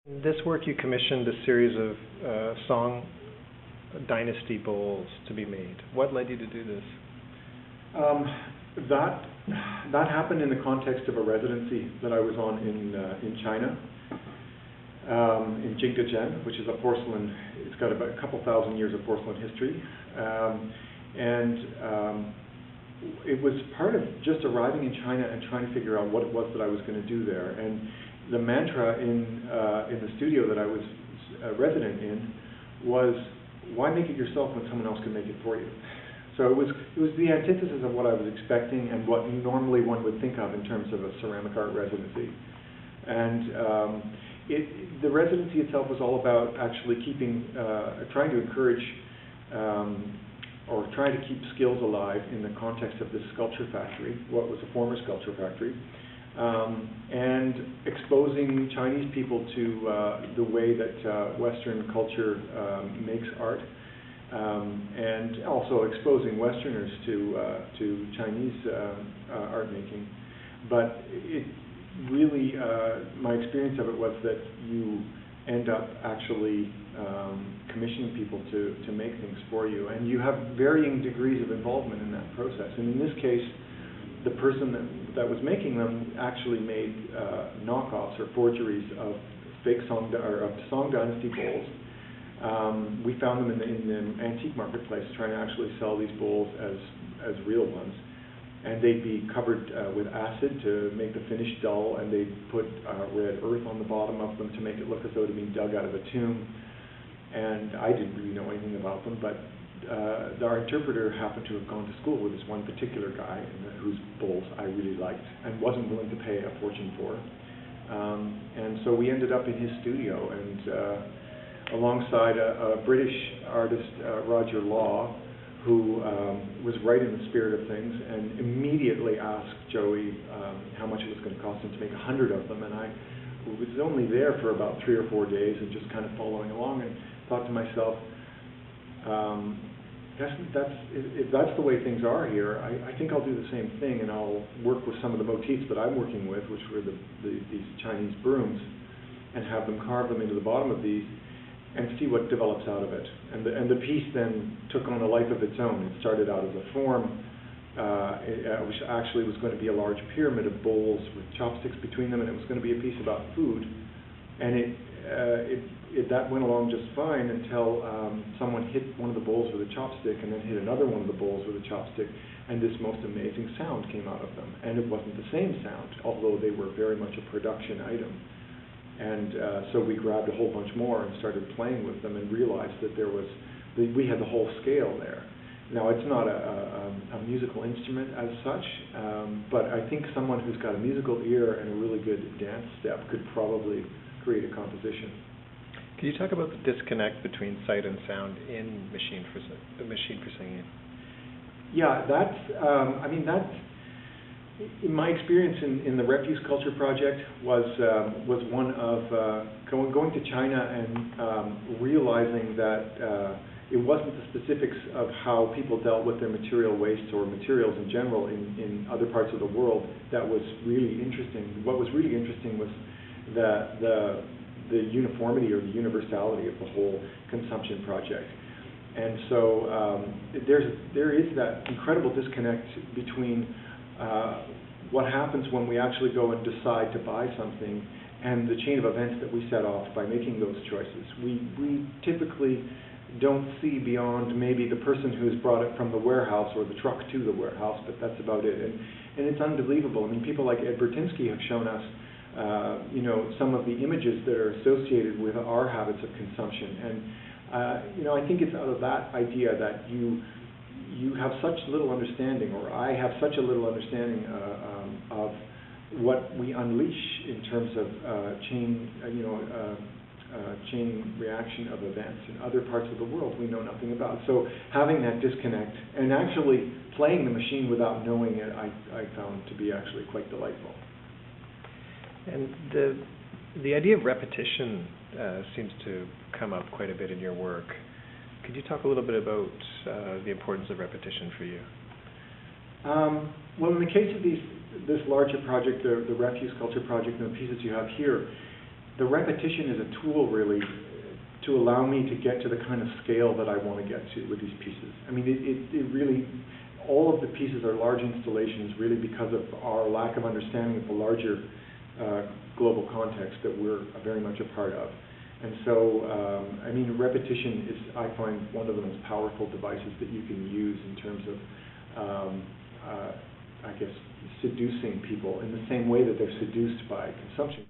In this work, you commissioned a series of Song Dynasty bowls to be made. What led you to do this? That happened in the context of a residency that I was on in China, in Jingdezhen, which is a porcelain. It's got about a couple thousand years of porcelain history, it was part of just arriving in China and trying to figure out what it was that I was going to do there. And the mantra in the studio that I was a resident in was, why make it yourself when someone else can make it for you? So it was the antithesis of what I was expecting and what normally one would think of in terms of a ceramic art residency. And the residency itself was all about actually trying to encourage or trying to keep skills alive in the context of this sculpture factory, what was a former sculpture factory, and exposing Chinese people to the way that Western culture makes art, and also exposing Westerners to Chinese art making. But it really, my experience of it was that you end up actually commissioning people to make things for you, and you have varying degrees of involvement in that process. And in this case, the person that was making them actually made knockoffs or forgeries of fake Song Dynasty bowls. We found them in the antique marketplace, trying to actually sell these bowls as real ones. And they'd be covered with acid to make the finish dull, and they'd put red earth on the bottom of them to make it look as though it had been dug out of a tomb. And I didn't really know anything about them, but our interpreter happened to have gone to school with this one particular guy whose bowls I really liked and wasn't willing to pay a fortune for. And so we ended up in his studio, and alongside a British artist, Roger Law, who was right in the spirit of things, and immediately asked Joey how much it was going to cost him to make 100 of them. And I was only there for about 3 or 4 days and just kind of following along, and thought to myself, if that's the way things are here, I think I'll do the same thing, and I'll work with some of the motifs that I'm working with, which were these Chinese brooms, and have them carve them into the bottom of these, and see what develops out of it. And the piece then took on a life of its own. It started out as a form, which actually was going to be a large pyramid of bowls with chopsticks between them, and it was going to be a piece about food. And that went along just fine until someone hit one of the bowls with a chopstick, and then hit another one of the bowls with a chopstick, and this most amazing sound came out of them. And it wasn't the same sound, although they were very much a production item. And so we grabbed a whole bunch more and started playing with them, and realized that we had the whole scale there. Now, it's not a musical instrument as such, but I think someone who's got a musical ear and a really good dance step could probably create a composition. Can you talk about the disconnect between sight and sound in Machine for Singing? Yeah, that's in my experience in the Refuse Culture Project was one of going to China and realizing that it wasn't the specifics of how people dealt with their material waste or materials in general in other parts of the world that was really interesting. What was really interesting was the uniformity or the universality of the whole consumption project. And so there is that incredible disconnect between what happens when we actually go and decide to buy something and the chain of events that we set off by making those choices. We typically don't see beyond maybe the person who's brought it from the warehouse or the truck to the warehouse, but that's about it. And it's unbelievable. I mean, people like Ed Bertinsky have shown us some of the images that are associated with our habits of consumption. And I think it's out of that idea that you have such little understanding, or I have such a little understanding of what we unleash in terms of chain reaction of events in other parts of the world we know nothing about. So having that disconnect and actually playing the machine without knowing it, I found to be actually quite delightful. And the idea of repetition seems to come up quite a bit in your work. Could you talk a little bit about the importance of repetition for you? Well, in the case of this larger project, the Refuse Culture Project, and the pieces you have here, the repetition is a tool really to allow me to get to the kind of scale that I want to get to with these pieces. I mean, it really, all of the pieces are large installations really because of our lack of understanding of the larger global context that we're very much a part of. And so, I mean, repetition is, I find, one of the most powerful devices that you can use in terms of, I guess, seducing people in the same way that they're seduced by consumption.